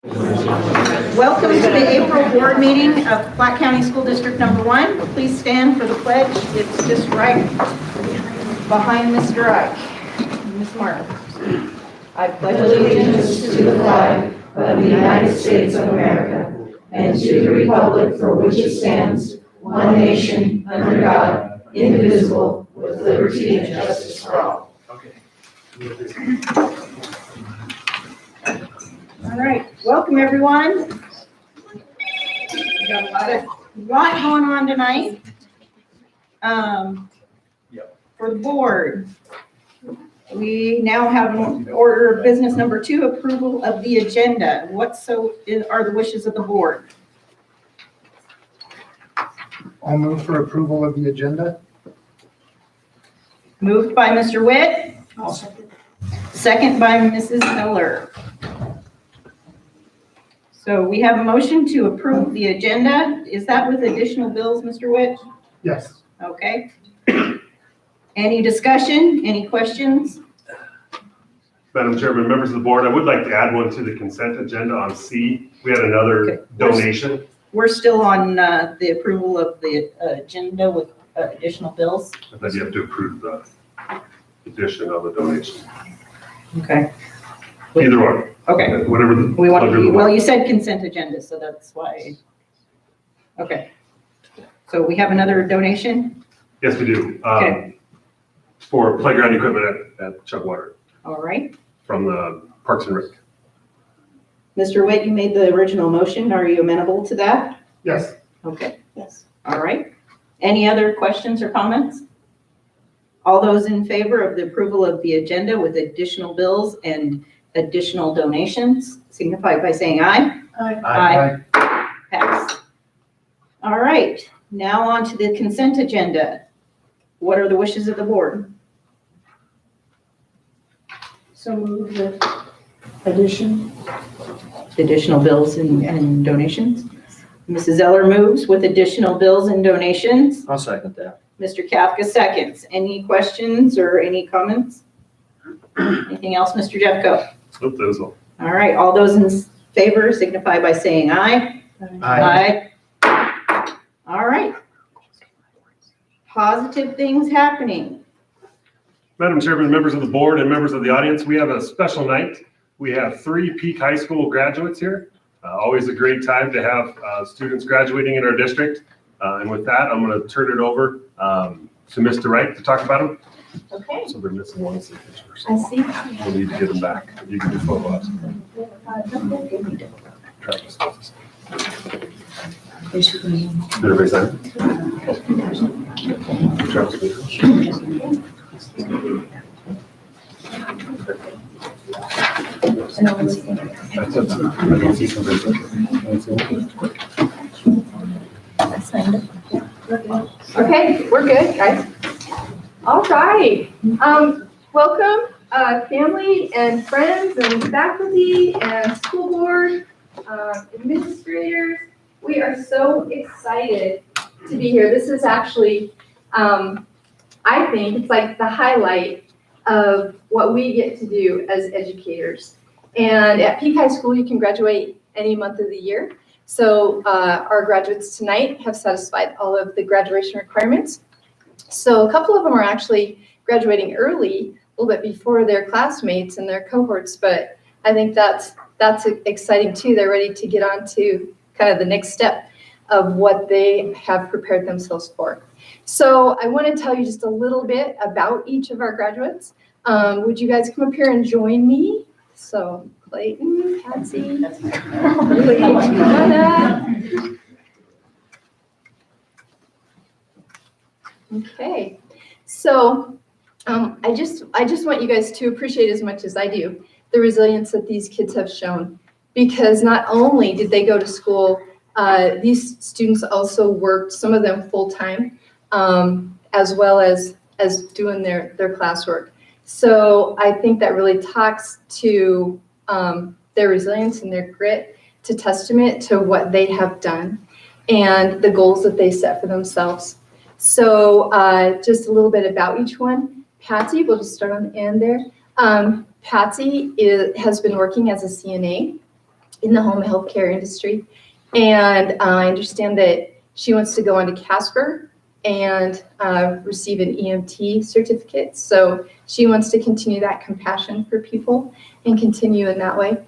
Welcome to the April board meeting of Platte County School District Number 1. Please stand for the pledge. It's just right behind Mr. Ike. Ms. Martin. I pledge allegiance to the flag of the United States of America and to the republic for which it stands, one nation, under God, indivisible, with liberty and justice for all. All right, welcome everyone. We got a lot going on tonight. For the board, we now have an order of business number 2, approval of the agenda. What are the wishes of the board? I'll move for approval of the agenda. Moved by Mr. Witt. Second by Mrs. Miller. So we have a motion to approve the agenda. Is that with additional bills, Mr. Witt? Yes. Okay. Any discussion? Any questions? Madam Chairman, members of the board, I would like to add one to the consent agenda on C. We had another donation. We're still on the approval of the agenda with additional bills. I thought you have to approve the addition of the donation. Okay. Either one. Okay. Whatever the. We want to, well, you said consent agenda, so that's why. Okay. So we have another donation? Yes, we do. Okay. For playground equipment at Chugwater All right. from the Parks and Rec. Mr. Witt, you made the original motion. Are you amenable to that? Yes. Okay. Yes. All right. Any other questions or comments? All those in favor of the approval of the agenda with additional bills and additional donations, signify by saying aye. Aye. Pass. All right. Now on to the consent agenda. What are the wishes of the board? So move the addition. Additional bills and donations. Mrs. Zeller moves with additional bills and donations. I'll second that. Mr. Kafka seconds. Any questions or any comments? Anything else, Mr. Jeffco? Nope, that was all. All right, all those in favor signify by saying aye. Aye. Aye. All right. Positive things happening. Madam Chairman, members of the board and members of the audience, we have a special night. We have 3 Peak High School graduates here. Always a great time to have students graduating in our district. And with that, I'm going to turn it over to Mr. Wright to talk about them. Okay. So they're missing one signature. I see. We'll need to get them back. You can do photo ops. Travis. Did everybody sign? Travis. That's it. I don't see somebody. Okay, we're good, guys. All right. Welcome, family and friends and faculty and school board, administrators. We are so excited to be here. This is actually, I think, it's like the highlight of what we get to do as educators. And at Peak High School, you can graduate any month of the year. So our graduates tonight have satisfied all of the graduation requirements. So a couple of them are actually graduating early, a little bit before their classmates and their cohorts, but I think that's exciting too. They're ready to get on to kind of the next step of what they have prepared themselves for. So I want to tell you just a little bit about each of our graduates. Would you guys come up here and join me? So Clayton, Patsy, Lee, okay, so I just want you guys to appreciate as much as I do the resilience that these kids have shown, because not only did they go to school, these students also worked, some of them full-time, as well as doing their classwork. So I think that really talks to their resilience and their grit, to testament to what they have done and the goals that they set for themselves. So just a little bit about each one. Patsy, we'll just start on the end there. Patsy has been working as a CNA in the home healthcare industry. And I understand that she wants to go on to Casper and receive an EMT certificate. So she wants to continue that compassion for people and continue in that way.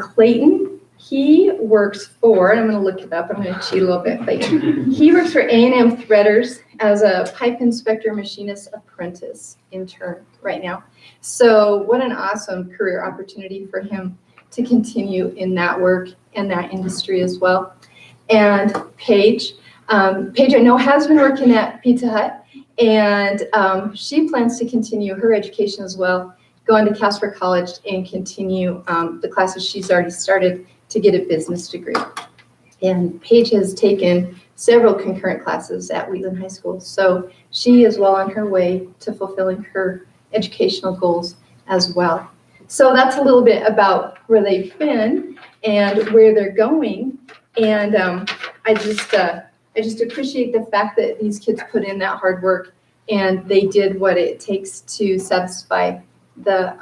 Clayton, he works for, and I'm going to look it up, I'm going to cheat a little bit, Clayton. He works for A&M Threaders as a pipe inspector machinist apprentice intern right now. So what an awesome career opportunity for him to continue in that work and that industry as well. And Paige, Paige I know has been working at Pizza Hut, and she plans to continue her education as well, go on to Casper College and continue the classes she's already started to get a business degree. And Paige has taken several concurrent classes at Wheatland High School, so she is well on her way to fulfilling her educational goals as well. So that's a little bit about where they've been and where they're going. And I just appreciate the fact that these kids put in that hard work and they did what it takes to satisfy the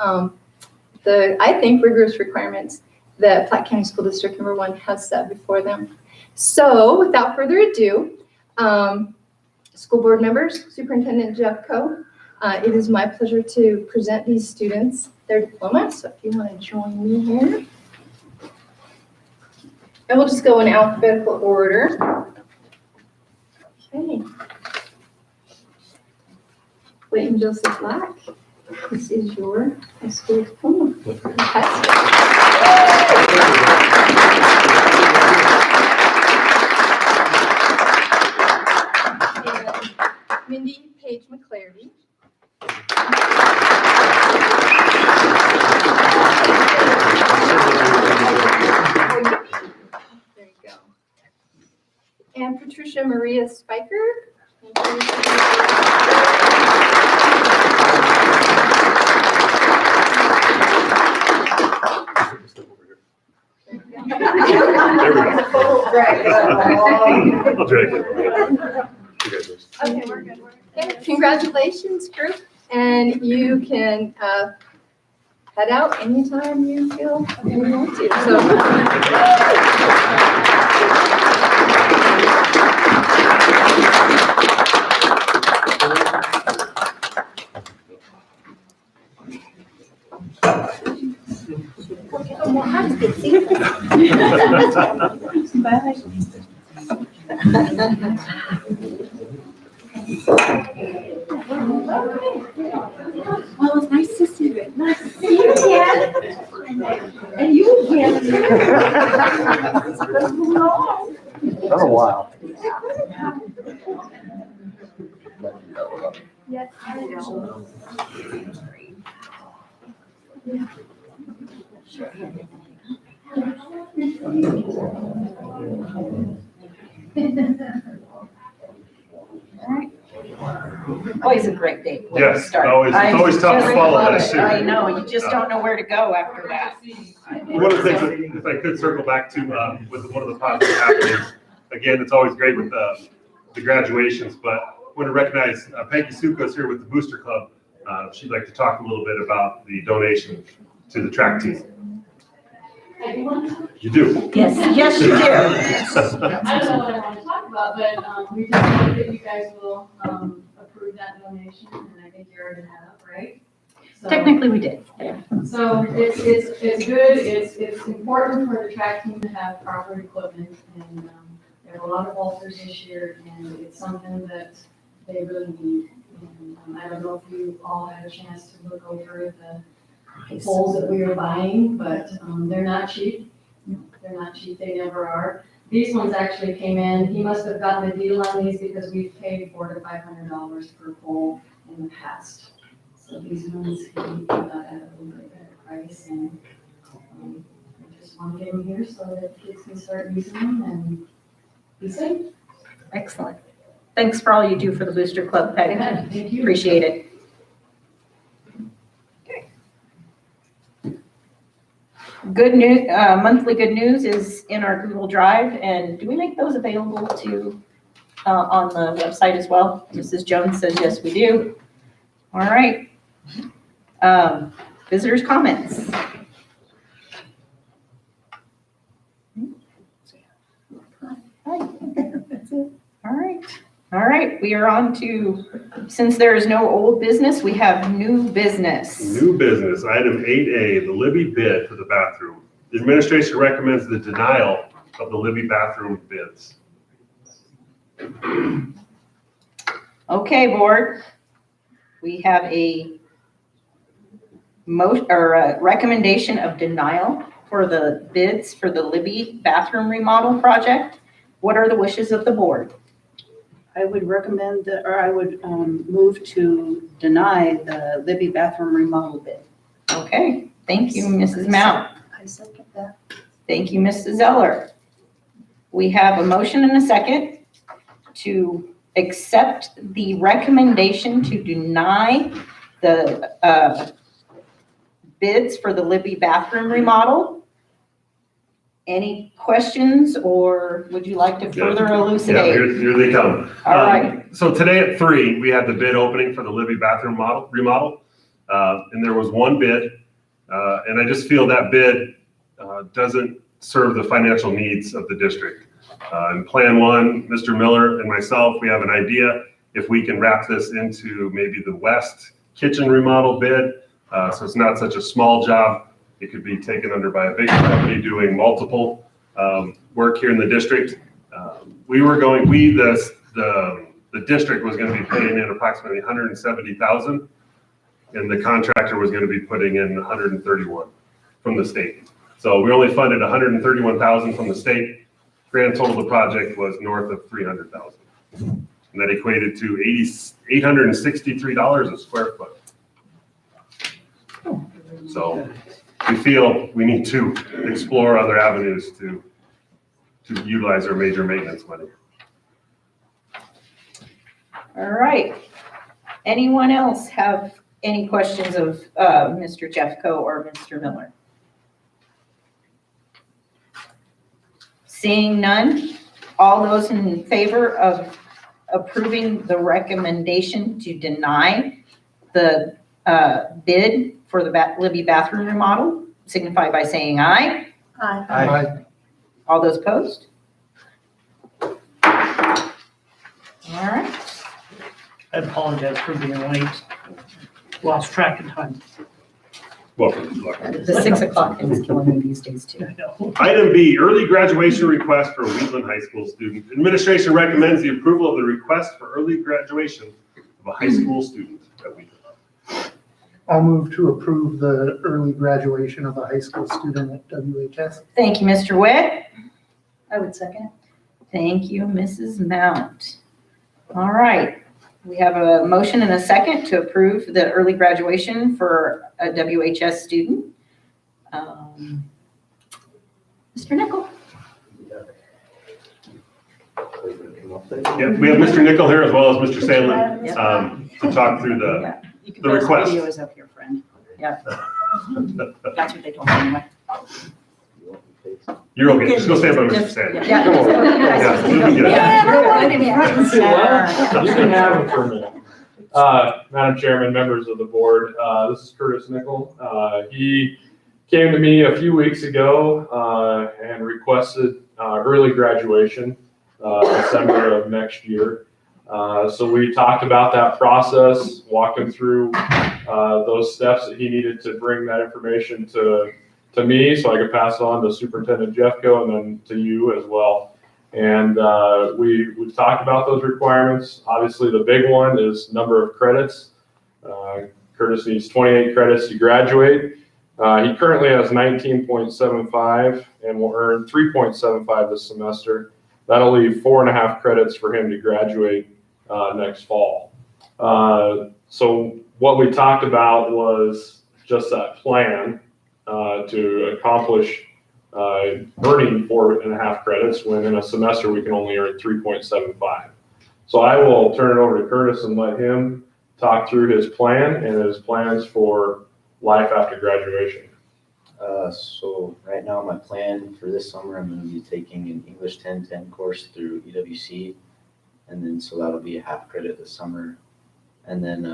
I think rigorous requirements that Platte County School District number 1 has set before them. So without further ado, school board members, Superintendent Jeff Coe, it is my pleasure to present these students their diplomas. So if you want to join me here. And we'll just go in alphabetical order. Okay. Clayton Joseph Black, this is your high school diploma. And Mindy Page McClarty. There you go. And Patricia Maria Spiker. I'll drag it. Okay, we're good. Okay, congratulations, group. And you can head out anytime you feel you want to. Well, it's nice to see you. Nice to see you again. And you again. It's been long. Been a while. Yes, I know. Always a great day. when Yes, we start. it's always tough to I follow love that it. too. I know, you just don't know where to go after that. One of the things, if I could circle back to, with one of the positive happenings, again, it's always great with the graduations, but I want to recognize Peggy Suko's here with the Booster Club. She'd like to talk a little bit about the donation to the track team. You do? Yes, yes, you do. I don't know what I want to talk about, but we just hope that you guys will approve that donation, and I think you already have, right? So- Technically, we did. So it's good, it's important for the track team to have proper equipment, and there are a lot of ulcers this year, and it's something that they really need. And I don't know if you all had a chance to look over the poles that we are buying, but they're not cheap. They're not cheap, they never are. These ones actually came in, he must have gotten a deal on these because we've paid $400 to $500 per pole in the past. So these ones, he got at a little bit better price, and I just want to get them here so that kids can start using them and be safe. Excellent. Thanks for all you do for the Booster Club, Peg. Thank you. Appreciate it. Good news, monthly good news is in our Google Drive, and do we make those available to, on the website as well? Mrs. Jones says, yes, we do. All right. Visitors' comments. All right, we are on to, since there is no old business, we have new business. New business, item 8A, the Libby bid for the bathroom. The administration recommends the denial of the Libby bathroom bids. Okay, board. We have a recommendation of denial for the bids for the Libby bathroom remodel project. What are the wishes of the board? I would recommend that, or I would move to deny the Libby bathroom remodel bid. Okay, thank you, Mrs. Mount. I second that. Thank you, Mrs. Zeller. We have a motion and a second to accept the recommendation to deny the bids for the Libby bathroom remodel. Any questions, or would you like to further Yeah, elucidate? here they come. All right. So today at 3, we had the bid opening for the Libby bathroom remodel. And there was one bid. And I just feel that bid doesn't serve the financial needs of the district. In Plan 1, Mr. Miller and myself, we have an idea if we can wrap this into maybe the West kitchen remodel bid. So it's not such a small job. It could be taken under by a big company doing multiple work here in the district. The district was going to be paying in approximately $170,000, and the contractor was going to be putting in $131,000 from the state. So we only funded $131,000 from the state. Grand total of the project was north of $300,000, and that equated to $863 a square foot. So we feel we need to explore other avenues to utilize our major maintenance money. All right. Anyone else have any questions of Mr. Jeffco or Mr. Miller? Seeing none, all those in favor of approving the recommendation to deny the bid for the Libby bathroom remodel, signify by saying aye. Aye. All those opposed? All right. I apologize for being late. Lost track of time. Welcome. The 6 o'clock thing is killing me these days too. I know. Item B, early graduation request for a Wheatland High School student. Administration recommends the approval of the request for early graduation of a high school student at Wheatland. I'll move to approve the early graduation of a high school student at WHS. Thank you, Mr. Witt. I would second. Thank you, Mrs. Mount. All right, we have a motion and a second to approve the early graduation for a WHS student. Mr. Nickel. Yeah, we have Mr. Nickel here as well as Mr. Sandlin to talk through the You can The press request. video is up here, friend. Yeah. That's what they told me anyway. You're okay, just go stand by Mr. Sandlin. Yeah. Yeah, you can get it. You can have them for a minute. Madam Chairman, members of the board, this is Curtis Nickel. He came to me a few weeks ago and requested early graduation, December of next year. So we talked about that process, walked him through those steps that he needed to bring that information to me so I could pass it on to Superintendent Jeffco and then to you as well. And we've talked about those requirements. Obviously, the big one is number of credits. Curtis needs 28 credits to graduate. He currently has 19.75 and will earn 3.75 this semester. That'll leave 4.5 credits for him to graduate next fall. So what we talked about was just that plan to accomplish earning 4.5 credits when in a semester we can only earn 3.75. So I will turn it over to Curtis and let him talk through his plan and his plans for life after graduation. So right now my plan for this summer, I'm going to be taking an English 1010 course through EWC, and then so that'll be a half credit this summer. And then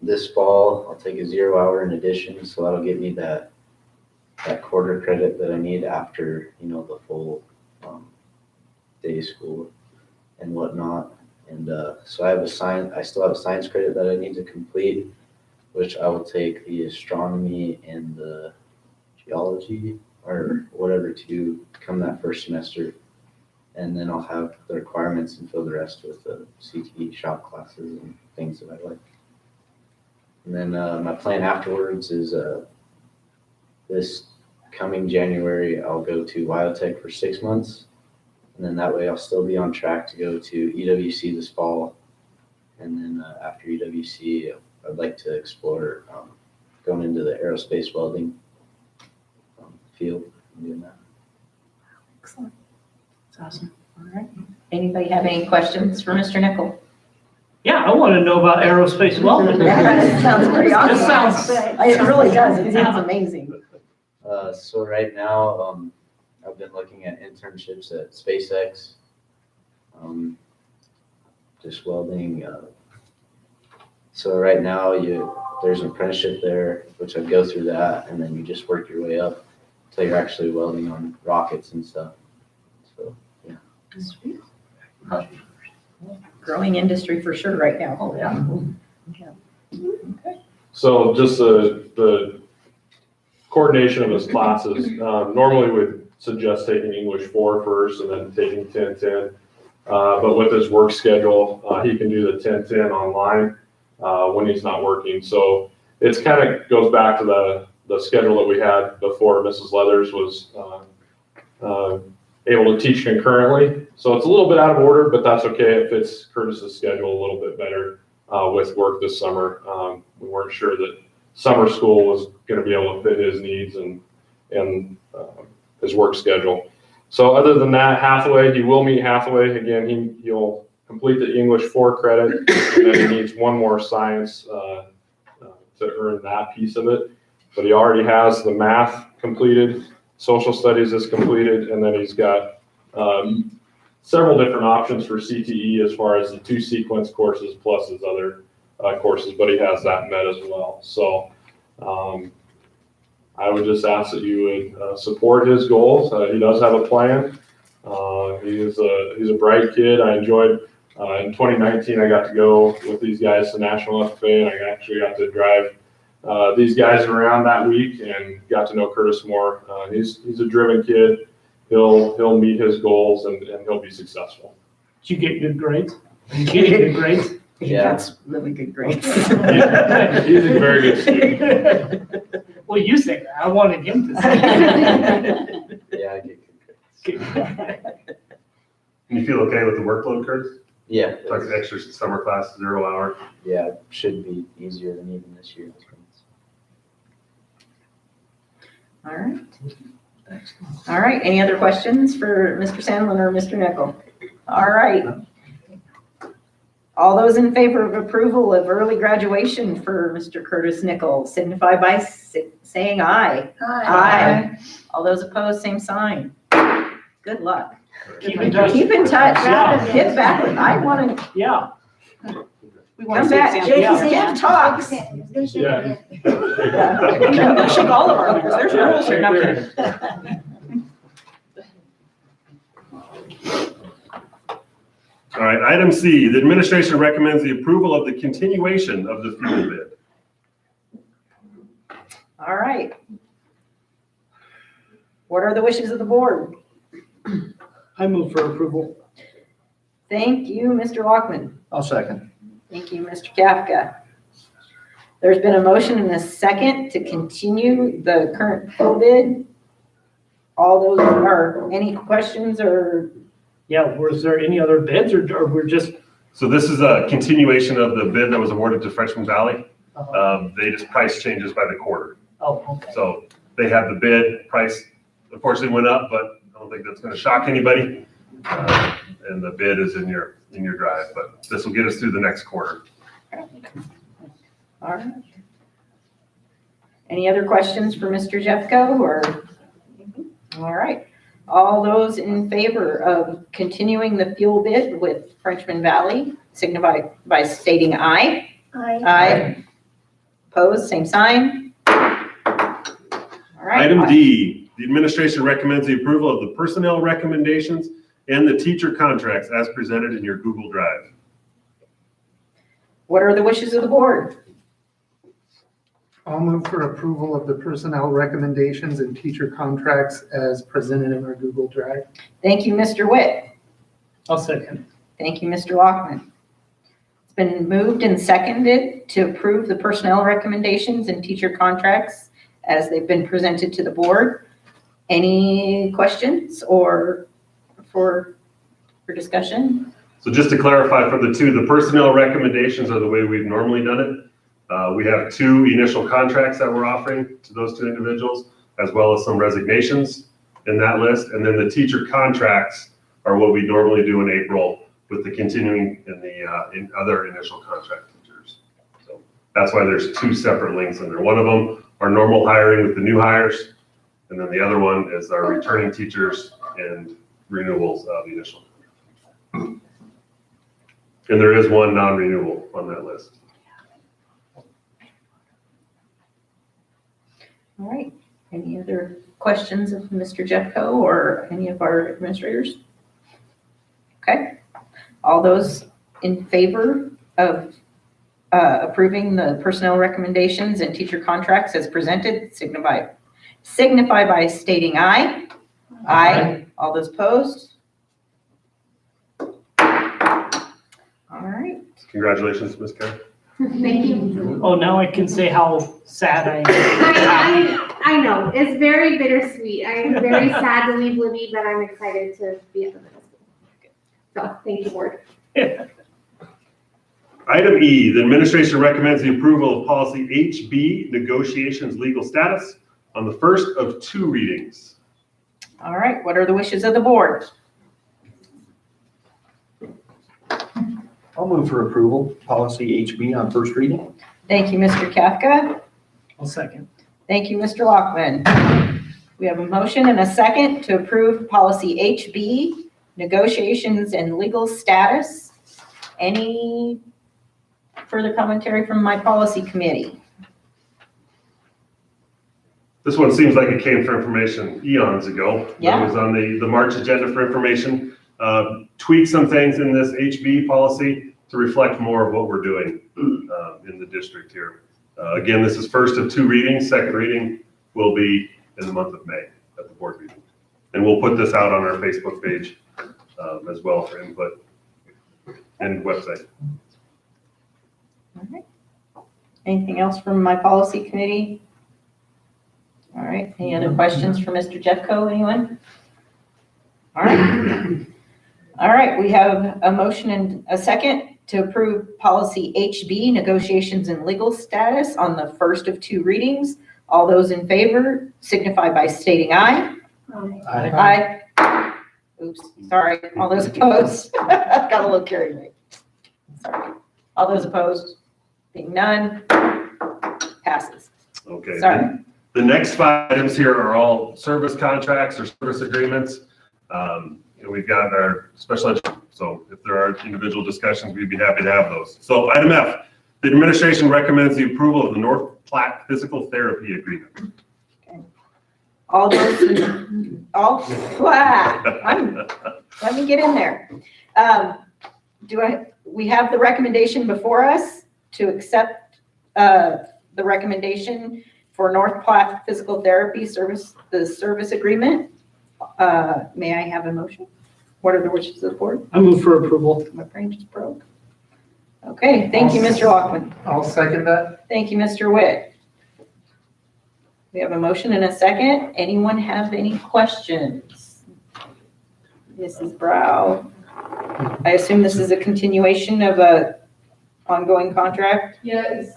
this fall I'll take a 0 hour in addition, so that'll give me that quarter credit that I need after the full day school and whatnot. And so I still have a science credit that I need to complete, which I will take the astronomy and the geology or whatever to come that first semester. And then I'll have the requirements and fill the rest with the CTE shop classes and things that I like. And then my plan afterwards is this coming January, I'll go to Biotech for 6 months. And then that way I'll still be on track to go to EWC this fall. And then after EWC, I'd like to explore going into the aerospace welding field and doing that. Excellent. That's awesome. All right. Anybody have any questions for Mr. Nickel? Yeah, I want to know about aerospace welding. That sounds pretty awesome. This sounds- It really does. It sounds amazing. So right now, I've been looking at internships at SpaceX, just welding. So right now, there's an apprenticeship there, which I'd go through that, and then you just work your way up until you're actually welding on rockets and stuff. So yeah. Sweet. Growing industry for sure right now. Oh, yeah. Okay. So just the coordination of his classes, normally we'd suggest taking English 4 first and then taking 10-10. But with his work schedule, he can do the 10-10 online when he's not working. So it's kind of goes back to the schedule that we had before Mrs. Leathers was able to teach concurrently. So it's a little bit out of order, but that's okay. It fits Curtis's schedule a little bit better with work this summer. We weren't sure that summer school was going to be able to fit his needs and his work schedule. So other than that, Hathaway, he will meet Hathaway. Again, he'll complete the English 4 credit, and then he needs one more science to earn that piece of it. But he already has the math completed, social studies is completed, and then he's got several different options for CTE as far as the 2 sequence courses plus his other courses, but he has that met as well. So I would just ask that you would support his goals. He does have a plan. He's a bright kid. I enjoyed in 2019, I got to go with these guys to National FFA, and I actually got to drive these guys around that week and got to know Curtis more. He's a driven kid. He'll meet his goals and he'll be successful. Did you get good grades? Are you getting good grades? Yeah. That's really good grades. He's a very good student. Well, you say that. I wanted him to say that. Yeah, I get good grades. And you feel okay with the workload, Curtis? Yeah. Like an extra summer class, 0 hour? Yeah, it should be easier than even this year. All right. All right. Any other questions for Mr. Sandlin or Mr. Nickel? All right. All those in favor of approval of early graduation for Mr. Curtis Nickel signify by saying aye. Aye. All those opposed, same sign. Good luck. Keep in touch. Keep in touch. Yeah. Get back. I want to Yeah. We want come to see back. examples. Give talks. Yeah. We'll shake all of our hands. There's rules here. No, I'm kidding. All right, item C, the administration recommends the approval of the continuation of the fuel bid. All right. What are the wishes of the board? I move for approval. Thank you, Mr. Lockman. I'll second. Thank you, Mr. Kafka. There's been a motion and a second to continue the current fuel bid. All those are, any questions or? Yeah, was there any other bids or we're just? So this is a continuation of the bid that was awarded to Freshman Valley. They just price changes by the quarter. Oh, okay. So they have the bid price, unfortunately went up, but I don't think that's going to shock anybody. And the bid is in your drive, but this will get us through the next quarter. All right. Any other questions for Mr. Jeffco or? All right. All those in favor of continuing the fuel bid with Frenchman Valley signify by stating aye. Aye. Aye. Opposed, same sign. All right. Item D, the administration recommends the approval of the personnel recommendations and the teacher contracts as presented in your Google Drive. What are the wishes of the board? I'll move for approval of the personnel recommendations and teacher contracts as presented in our Google Drive. Thank you, Mr. Witt. I'll second. Thank you, Mr. Lockman. It's been moved and seconded to approve the personnel recommendations and teacher contracts as they've been presented to the board. Any questions or for discussion? So just to clarify for the two, the personnel recommendations are the way we've normally done it. We have 2 initial contracts that we're offering to those 2 individuals, as well as some resignations in that list. And then the teacher contracts are what we normally do in April with the continuing in the in other initial contract teachers. So that's why there's 2 separate links in there. One of them are normal hiring with the new hires, and then the other one is our returning teachers and renewals of the initial. And there is 1 non-renewal on that list. All right. Any other questions of Mr. Jeffco or any of our administrators? Okay. All those in favor of approving the personnel recommendations and teacher contracts as presented, signify by stating aye. Aye. All those opposed? All right. Congratulations, Ms. Karen. Thank you. Oh, now I can say how sad I am. I know, it's very bittersweet. I am very sad to leave Libby, but I'm excited to be at the middle school. So, thank you, board. Item E, the administration recommends the approval of policy HB, negotiations legal status, on the first of 2 readings. All right. What are the wishes of the board? I'll move for approval, policy HB on first reading. Thank you, Mr. Kafka. I'll second. Thank you, Mr. Lockman. We have a motion and a second to approve policy HB, negotiations and legal status. Any further commentary from my policy committee? This one seems like it came for information eons ago. Yeah. It was on the March agenda for information. Tweak some things in this HB policy to reflect more of what we're doing in the district here. Again, this is first of 2 readings. Second reading will be in the month of May at the board meeting. And we'll put this out on our Facebook page as well for input and website. All right. Anything else from my policy committee? All right. Any other questions for Mr. Jeffco? Anyone? All right. All right. We have a motion and a second to approve policy HB, negotiations and legal status, on the first of 2 readings. All those in favor signify by stating aye. Aye. Oops, sorry. All those opposed? Got a little carried away. Sorry. All those opposed? Being none, passes. Okay. Sorry. The next 5 items here are all service contracts or service agreements. And we've got our special education. So if there are individual discussions, we'd be happy to have those. So item F, the administration recommends the approval of the North Platte physical therapy agreement. All those, let me get in there. We have the recommendation before us to accept the recommendation for North Platte Physical Therapy Service, the service agreement. May I have a motion? What are the wishes of the board? I move for approval. My brain just broke. Okay, thank you, Mr. Lockman. I'll second that. Thank you, Mr. Witt. We have a motion and a second. Anyone have any questions? Mrs. Brow, I assume this is a continuation of a ongoing contract? Yeah, it's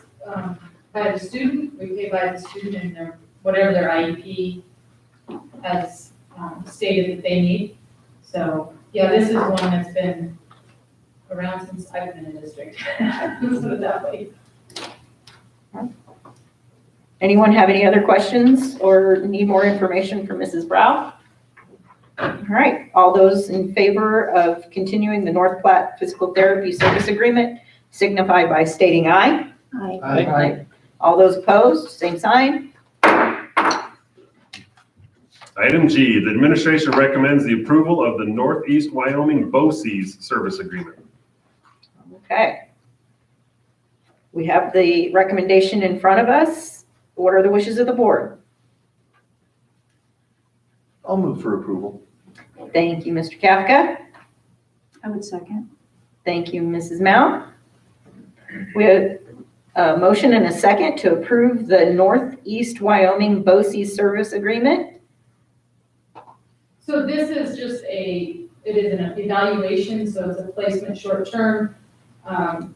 by the student, we pay by the student and whatever their IEP has stated that they need. So, yeah, this is one that's been around since I've been in the district. Let's put it that way. Anyone have any other questions or need more information from Mrs. Brow? All right, all those in favor of continuing the North Platte Physical Therapy Service Agreement signify by stating aye. Aye. All those opposed, same sign. Item G, the administration recommends the approval of the Northeast Wyoming BOCES service agreement. Okay. We have the recommendation in front of us. What are the wishes of the board? I'll move for approval. Thank you, Mr. Kafka. I would second. Thank you, Mrs. Mount. We have a motion and a second to approve the Northeast Wyoming BOCES service agreement. So this is just it is an evaluation, so it's a placement short term. The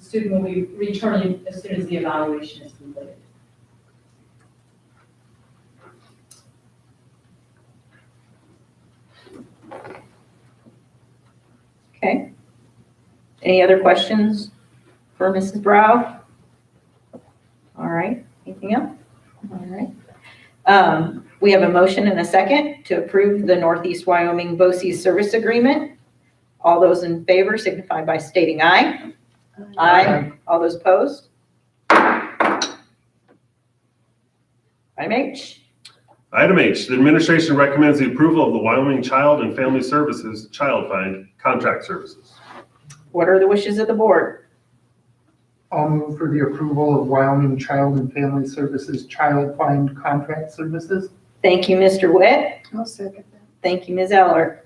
student will be returning as soon as the evaluation is completed. Okay. Any other questions for Mrs. Brow? All right. Anything else? All right. We have a motion and a second to approve the Northeast Wyoming BOCES service agreement. All those in favor signify by stating aye. Aye. All those opposed? Item H. Item H, the administration recommends the approval of the Wyoming Child and Family Services Child Find Contract Services. What are the wishes of the board? I'll move for the approval of Wyoming Child and Family Services Child Find Contract Services. Thank you, Mr. Witt. I'll second that. Thank you, Ms. Eller.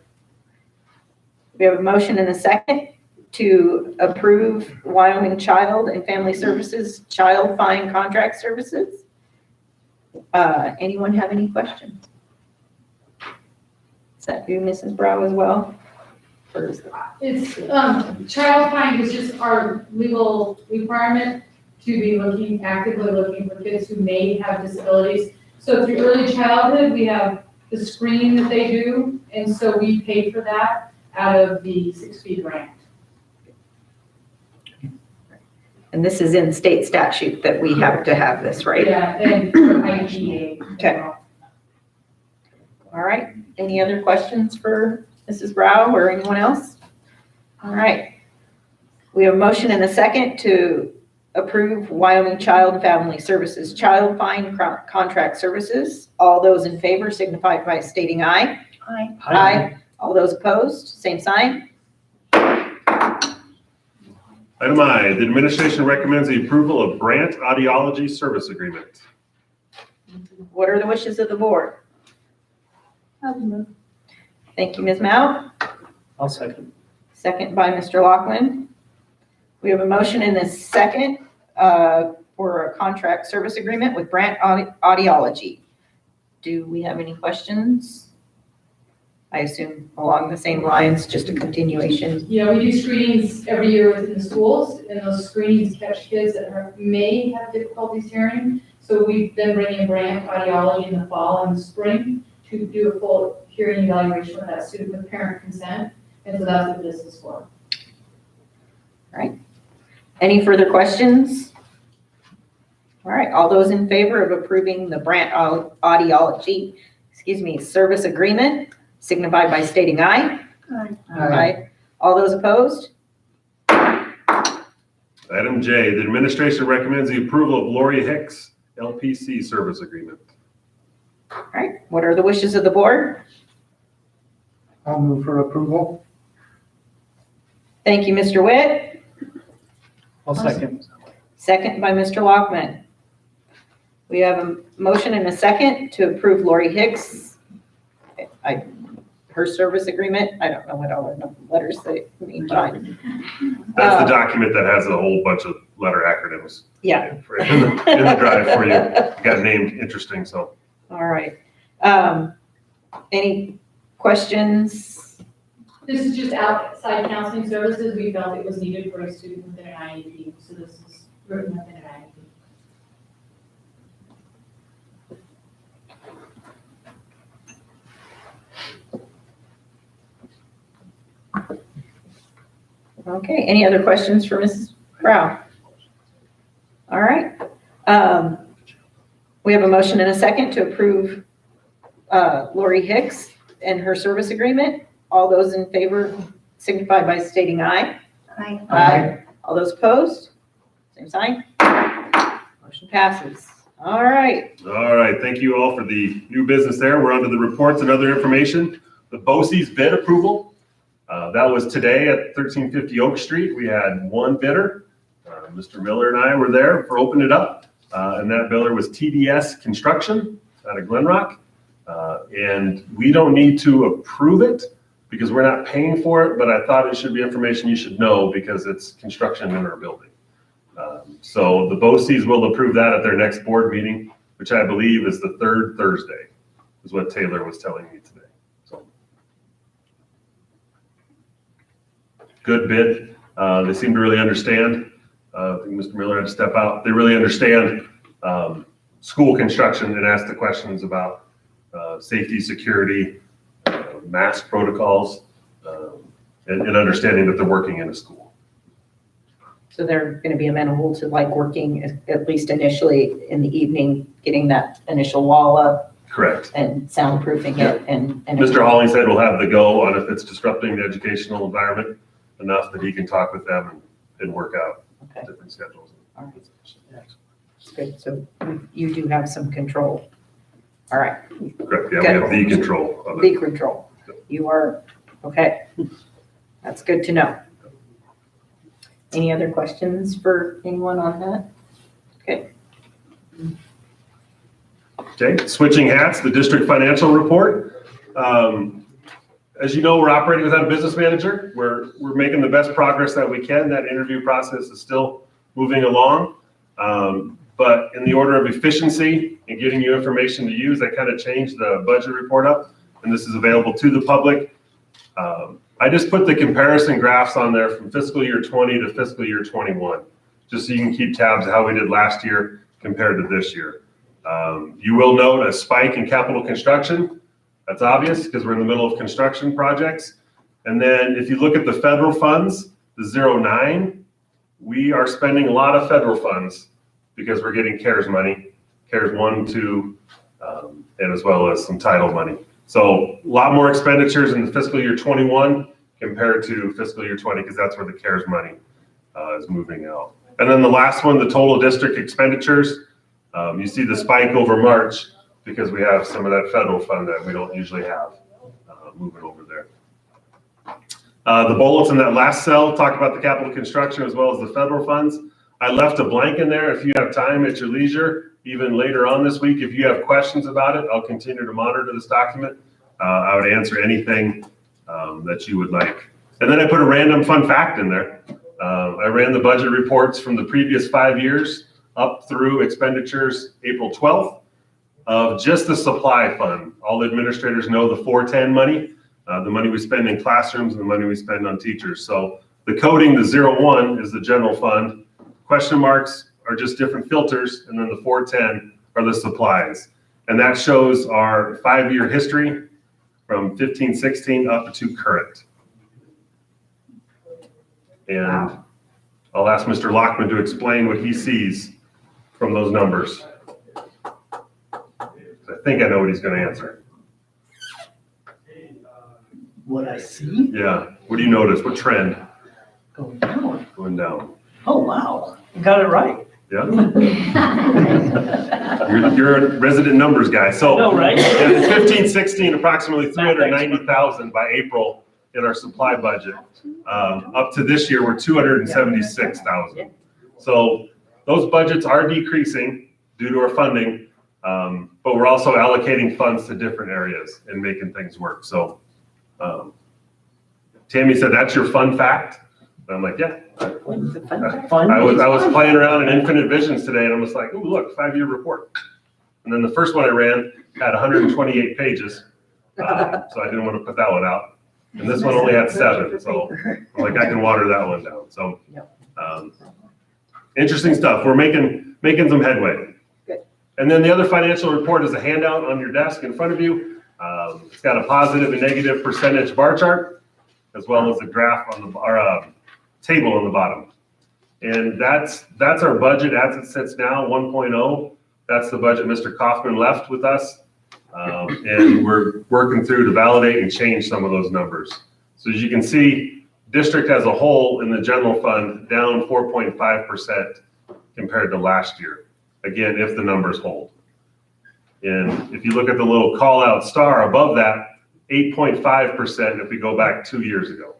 We have a motion and a second to approve Wyoming Child and Family Services Child Find Contract Services. Anyone have any questions? Is that you, Mrs. Brow, as well? Or is it- It's, child find is just our legal requirement to be actively looking for kids who may have disabilities. So through early childhood, we have the screening that they do, and so we pay for that out of the 6 grant. And this is in state statute that we have to have this, right? Yeah, and for IGA. Okay. All right. Any other questions for Mrs. Brow or anyone else? All right. We have a motion and a second to approve Wyoming Child and Family Services Child Find Contract Services. All those in favor signify by stating aye. Aye. Aye. All those opposed, same sign. Item I, the administration recommends the approval of Brandt Audiology Service Agreement. What are the wishes of the board? I would move. Thank you, Ms. Mount. I'll second. Second by Mr. Loughlin. We have a motion and a second for a contract service agreement with Brandt Audiology. Do we have any questions? I assume along the same lines, just a continuation. Yeah, we do screenings every year within the schools, and those screenings catch kids that may have difficulties hearing. So we've been bringing Brandt Audiology in the fall and the spring to do a full hearing evaluation with that student with parent consent. And so that's what this is for. Any further questions? All right, all those in favor of approving the Brandt Audiology, service agreement, signify by stating aye. Aye. Aye. All those opposed? Item J, the administration recommends the approval of Lori Hicks LPC Service Agreement. All right, what are the wishes of the board? I'll move for approval. Thank you, Mr. Witt. I'll second. Second by Mr. Lockman. We have a motion and a second to approve Lori Hicks. Her service agreement. I don't know what all the letters say mean. That's the document that has a whole bunch of letter acronyms. Yeah. In the drive for you. Got named interesting, so. All right. Any questions? This is just outside counseling services. We felt it was needed for a student within an IEP, so this is written within an IEP. Okay, any other questions for Mrs. Brown? All right. We have a motion and a second to approve Lori Hicks and her service agreement. All those in favor signify by stating aye. Aye. Aye. All those opposed? Same sign. Motion passes. All right. All right, thank you all for the new business there. We're on to the reports and other information. The BOCES bid approval. That was today at 1350 Oak Street. We had one bidder. Mr. Miller and I were there for Open It Up, and that biller was TDS Construction out of Glen Rock. And we don't need to approve it because we're not paying for it, but I thought it should be information you should know because it's construction in our building. So the BOCES will approve that at their next board meeting, which I believe is the third Thursday, is what Taylor was telling me today. So good bid. They seem to really understand. I think Mr. Miller had to step out. They really understand school construction and ask the questions about safety, security, mask protocols, and understanding that they're working in a school. So they're going to be amenable to like working at least initially in the evening, getting that initial wall up Correct. and soundproofing it and. Mr. Hawley said we'll have the go on if it's disrupting the educational environment enough that he can talk with them and work out Okay. different schedules. All right. Good. So you do have some control. All right. Correct. Yeah, we have the control of The it. control. You are, okay. That's good to know. Any other questions for anyone on that? Okay. Okay, switching hats, the district financial report. As you know, we're operating without a business manager. We're making the best progress that we can. That interview process is still moving along. But in the order of efficiency and getting you information to use, I kind of changed the budget report up, and this is available to the public. I just put the comparison graphs on there from fiscal year 20 to fiscal year 21, just so you can keep tabs of how we did last year compared to this year. You will note a spike in capital construction. That's obvious because we're in the middle of construction projects. And then if you look at the federal funds, the 09, we are spending a lot of federal funds because we're getting CARES money, CARES 1, 2, and as well as some title money. So a lot more expenditures in the fiscal year 21 compared to fiscal year 20 because that's where the CARES money is moving out. And then the last one, the total district expenditures. You see the spike over March because we have some of that federal fund that we don't usually have moving over there. The bullets in that last cell talk about the capital construction as well as the federal funds. I left a blank in there. If you have time at your leisure, even later on this week, if you have questions about it, I'll continue to monitor this document. I would answer anything that you would like. And then I put a random fun fact in there. I ran the budget reports from the previous 5 years up through expenditures April 12th of just the supply fund. All the administrators know the 410 money, the money we spend in classrooms and the money we spend on teachers. So the coding, the 01 is the general fund. Question marks are just different filters, and then the 410 are the supplies. And that shows our 5-year history from 15-16 up to current. And I'll ask Mr. Lockman to explain what he sees from those numbers. I think I know what he's going to answer. What I see Yeah. What do you notice? What trend? going down. Going down. Oh, wow. You got it right. Yeah. You're a resident numbers guy. So No, right? in 15-16, approximately 390,000 by April in our supply budget. Up to this year, we're 276,000. So those budgets are decreasing due to our funding, but we're also allocating funds to different areas and making things work. So Tammy said, that's your fun fact. And I'm like, yeah. I was playing around in Infinite Visions today and I was like, oh, look, 5-year report. And then the first one I ran had 128 pages. So I didn't want to put that one out. And this one only had 7. So I'm like, I can water that one down. So interesting stuff. We're making some headway. Good. And then the other financial report is a handout on your desk in front of you. It's got a positive and negative percentage bar chart, as well as a graph on the table on the bottom. And that's our budget as it sits now, 1.0. That's the budget Mr. Kaufman left with us. And we're working through to validate and change some of those numbers. So as you can see, district as a whole in the general fund down 4.5% compared to last year. Again, if the numbers hold. And if you look at the little call out star above that, 8.5% if we go back 2 years ago.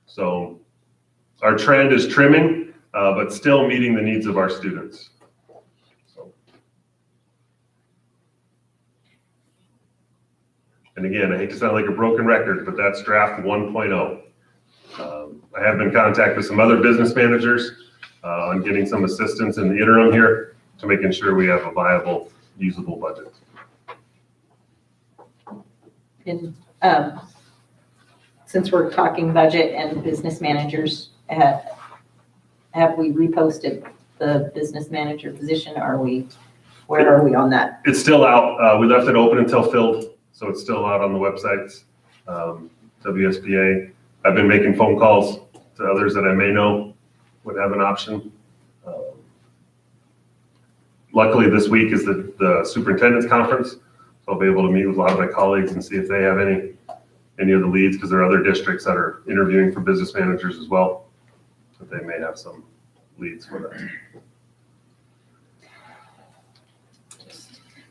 So our trend is trimming. but still meeting the needs of our students. So. And again, I hate to sound like a broken record, but that's draft 1.0. I have been in contact with some other business managers on getting some assistance in the interim here to making sure we have a viable, usable budget. And since we're talking budget and business managers, have we reposted the business manager position? Where are we on that? It's still out. We left it open until filled, so it's still out on the websites. WSBA. I've been making phone calls to others that I may know would have an option. Luckily, this week is the superintendent's conference, so I'll be able to meet with a lot of my colleagues and see if they have any of the leads, because there are other districts that are interviewing for business managers as well, that they may have some leads for that.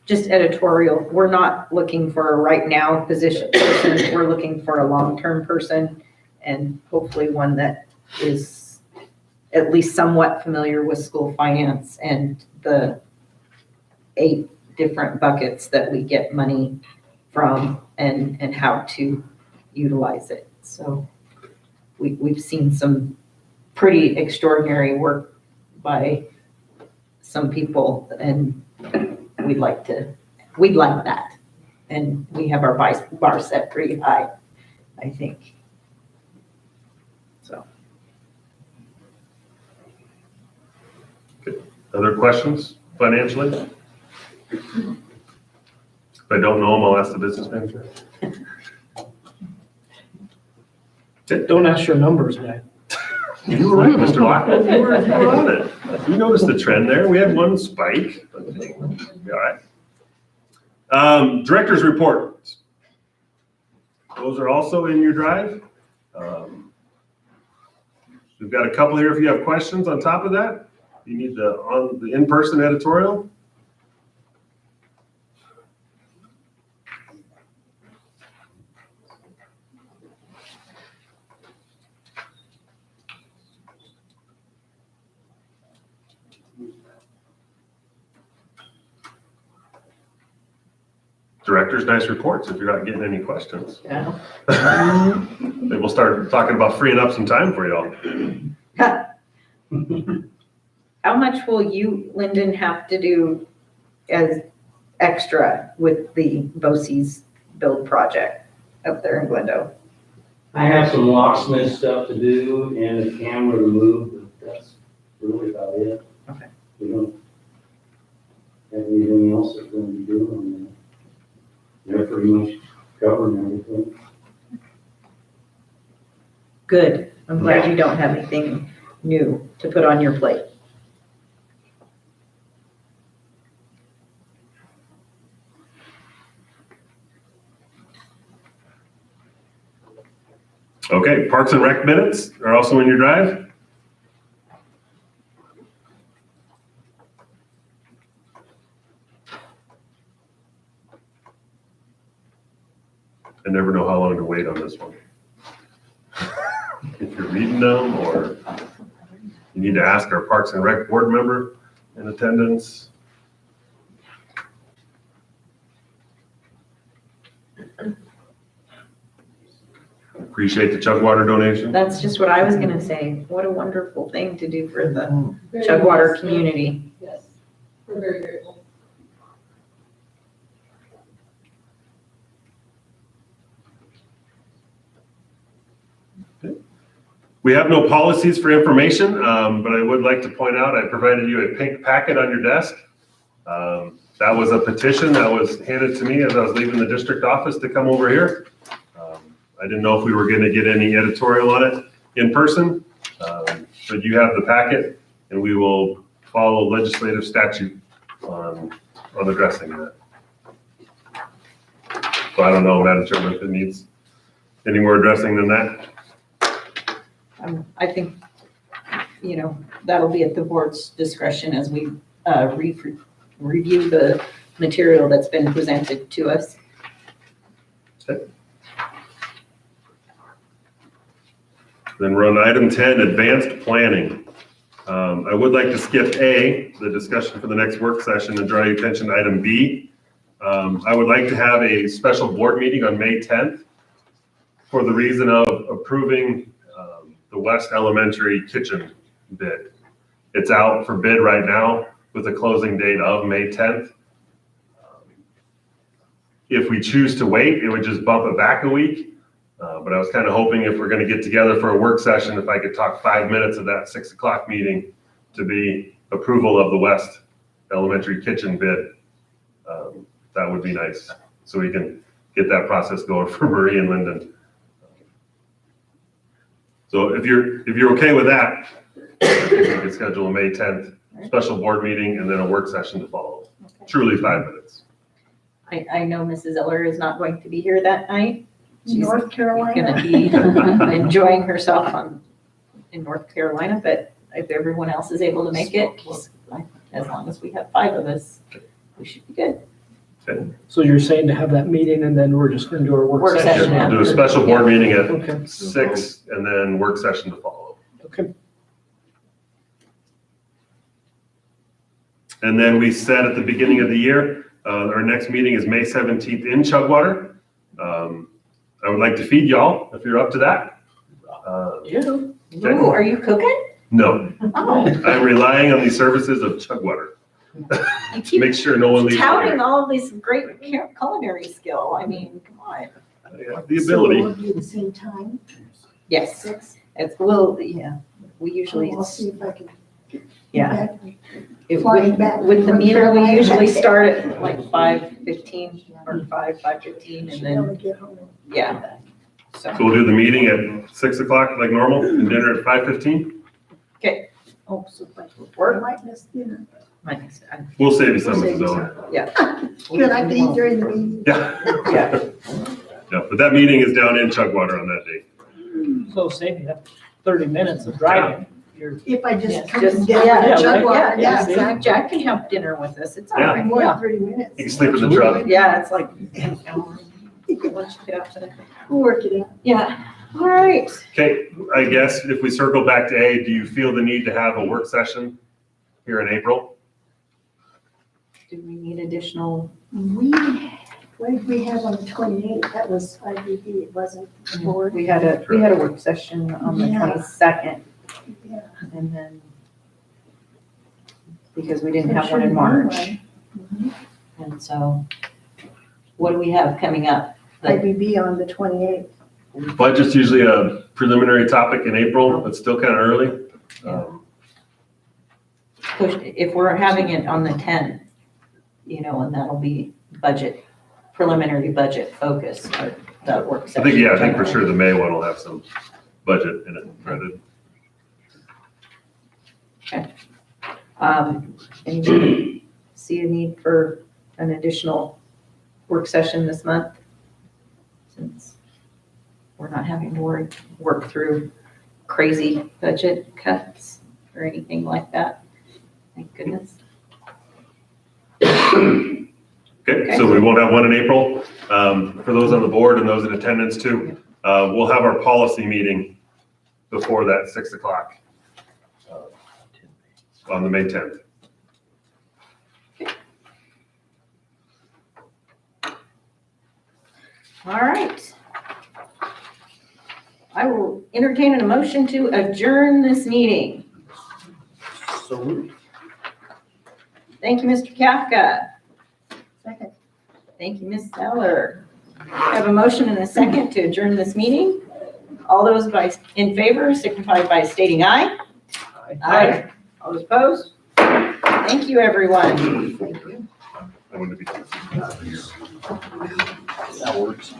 Just editorial, we're not looking for a right now person. We're looking for a long-term person, and hopefully one that is at least somewhat familiar with school finance and the 8 different buckets that we get money from and how to utilize it. So we've seen some pretty extraordinary work by some people, and we'd like that. And we have our bar set pretty high, I think. So. Other questions financially? If I don't know them, I'll ask the business manager. Don't ask your numbers, guy. You were right, Mr. Lockwood. You were on it. You noticed the trend there. We had one spike, but hey, we'll be all right. Director's report. Those are also in your drive. We've got a couple here if you have questions on top of that. You need on the in-person editorial. Director's nice reports if you're not getting any questions. Yeah. Maybe we'll start talking about freeing up some time for y'all. How much will you, Lyndon, have to do as extra with the BOCES build project up there in Glendo? I have some locksmith stuff to do and a camera to move, but that's really about it. Okay. We don't have anything else that we're going to be doing on that. They're pretty much covering everything. Good. I'm glad you don't have anything new to put on your plate. Okay, Parks and Rec minutes are also in your drive. I never know how long to wait on this one. If you're reading them, or you need to ask our Parks and Rec board member in attendance. Appreciate the Chugwater donation. That's just what I was gonna say. What a wonderful thing to do for the Chugwater community. Yes, we're very grateful. We have no policies for information, but I would like to point out, I provided you a pink packet on your desk. That was a petition that was handed to me as I was leaving the district office to come over here. I didn't know if we were going to get any editorial on it in person, but you have the packet, and we will follow legislative statute on addressing that. So I don't know, Madam Chairman, if it needs any more addressing than that. I think, that'll be at the board's discretion as we review the material that's been presented to us. Okay. Then we're on item 10, advanced planning. I would like to skip A, the discussion for the next work session, and draw your attention to item B. I would like to have a special board meeting on May 10th for the reason of approving the West Elementary kitchen bid. It's out for bid right now with a closing date of May 10th. If we choose to wait, it would just bump it back a week. But I was kind of hoping if we're going to get together for a work session, if I could talk 5 minutes of that 6 o'clock meeting to be approval of the West Elementary kitchen bid. That would be nice. So we can get that process going for Marie and Lyndon. So if you're okay with that, I think we can schedule a May 10th special board meeting and then a work session to follow. Okay. Truly 5 minutes. I know Mrs. Eller is not going to be here that night. She's North Carolina. going to be enjoying herself in North Carolina, but if everyone else is able to make it, as long as we have 5 of us, we should be good. So you're saying to have that meeting and then we're just gonna do our work Work session? session. We'll do a special board meeting at Okay, 6 and then work session to follow. okay. And then we said at the beginning of the year, our next meeting is May 17th in Chugwater. I would like to feed y'all if you're up to that. Yeah. Ooh, are you cooking? No, Oh, I'm relying on the services of Chugwater. you To keep make sure no one leaves. touting all these great culinary skill. I mean, come on. The So ability. we'll do the same time, Yes, 6? it's, well, yeah, we usually, I'll see if I can. yeah. Get flying back With the from meter, we Carolina. usually start at like 5:15 or 5:15 and then, Should get home. yeah. So, So we'll do the meeting at 6 o'clock like normal and dinner at 5:15. Oh, so I might miss dinner. We'll save you some, Mrs. Owen. Good, I can eat during the meeting. Yeah. Yeah. Yeah, but that meeting is down in Chugwater on that day. So save you 30 minutes of driving. You're If I Yeah, just come just- and get yeah, the right, Chugwater, yeah, yeah, see? exactly. Jack can have dinner with us. It's all Yeah. right. More Yeah. than 30 minutes. You can sleep in the truck. Yeah, it's like an hour. Once you get out to the. We'll work it out. Yeah, all right. Okay, I guess if we circle back to A, do you feel the need to have a work session here in April? Do we need additional? What did we have on the 28th? That was IBB, it wasn't the board. We had a work session on the Yeah. 22nd Yeah. and then because we didn't have one in March. And so what do we have coming up? IBB on the 28th. Budget's usually a preliminary topic in April, but still kind of early. If we're having it on the 10th, and that'll be preliminary budget focus, or that work I session. think for sure the May one will have some budget in it printed. Anybody see a need for an additional work session this month? Since we're not having to work through crazy budget cuts or anything like that. Thank goodness. Okay, so we won't have one in April. For those on the board and those in attendance too, we'll have our policy meeting before that 6 o'clock on the May 10th. All right. I will entertain a motion to adjourn this meeting. so Thank you, Mr. Kafka. Second. Thank you, Ms. Eller. I have a motion and a second to adjourn this meeting. All those in favor signify by stating aye. Aye. All those opposed? Thank you, everyone. I wanted to be. That works.